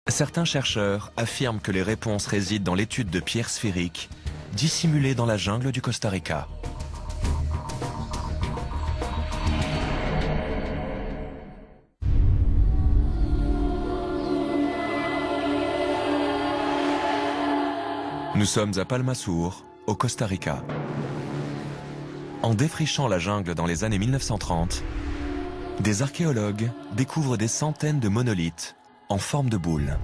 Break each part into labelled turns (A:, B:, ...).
A: Certains chercheurs affirment que les réponses résident dans l'étude de pierres sphériques dissimulées dans la jungle du Costa Rica. Nous sommes à Palma Sur, au Costa Rica. En défrichant la jungle dans les années 1930, des archéologues découvrent des centaines de monolithes en forme de boule.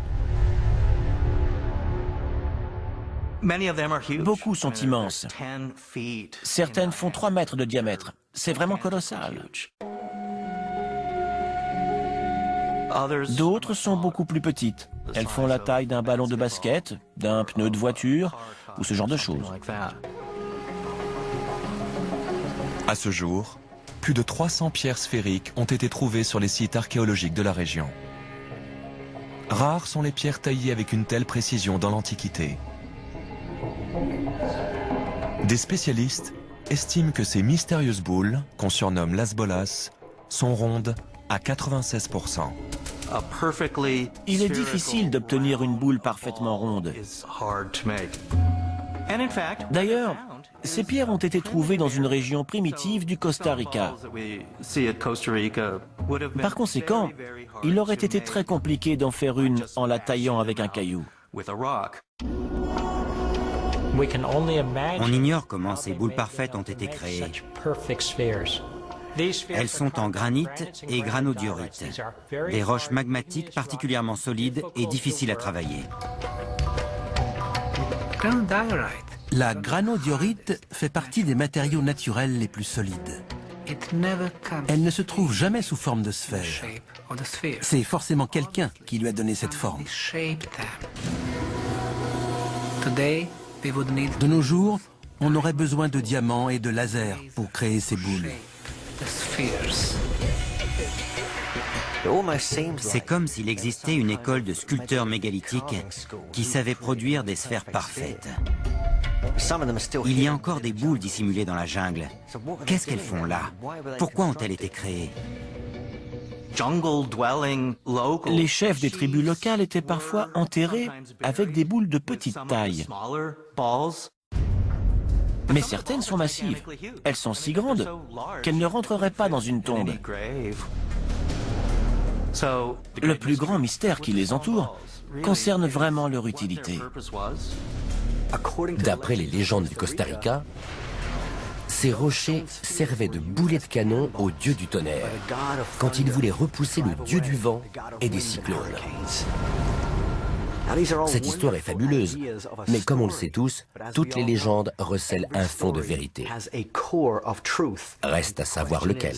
B: Beaucoup sont immenses. Certaines font 3 mètres de diamètre. C'est vraiment colossal. D'autres sont beaucoup plus petites. Elles font la taille d'un ballon de basket, d'un pneu de voiture ou ce genre de choses.
A: À ce jour, plus de 300 pierres sphériques ont été trouvées sur les sites archéologiques de la région. Rares sont les pierres taillées avec une telle précision dans l'Antiquité. Des spécialistes estiment que ces mystérieuses boules, qu'on surnomme las bolas, sont rondes à 96%.
B: Il est difficile d'obtenir une boule parfaitement ronde. D'ailleurs, ces pierres ont été trouvées dans une région primitive du Costa Rica. Par conséquent, il aurait été très compliqué d'en faire une en la taillant avec un caillou.
C: On ignore comment ces boules parfaites ont été créées. Elles sont en granit et granodiorite, des roches magmatiques particulièrement solides et difficiles à travailler.
D: La granodiorite fait partie des matériaux naturels les plus solides. Elle ne se trouve jamais sous forme de sphère. C'est forcément quelqu'un qui lui a donné cette forme. De nos jours, on aurait besoin de diamants et de lasers pour créer ces boules.
C: C'est comme s'il existait une école de sculpteurs mégalithiques qui savaient produire des sphères parfaites. Il y a encore des boules dissimulées dans la jungle. Qu'est-ce qu'elles font là? Pourquoi ont-elles été créées?
B: Les chefs des tribus locales étaient parfois enterrés avec des boules de petite taille. Mais certaines sont massives. Elles sont si grandes qu'elles ne rentreraient pas dans une tombe. Le plus grand mystère qui les entoure concerne vraiment leur utilité.
E: D'après les légendes du Costa Rica, ces rochers servaient de boulets de canon au dieu du tonnerre, quand il voulait repousser le dieu du vent et des cyclones. Cette histoire est fabuleuse, mais comme on le sait tous, toutes les légendes recèlent un fond de vérité. Reste à savoir lequel.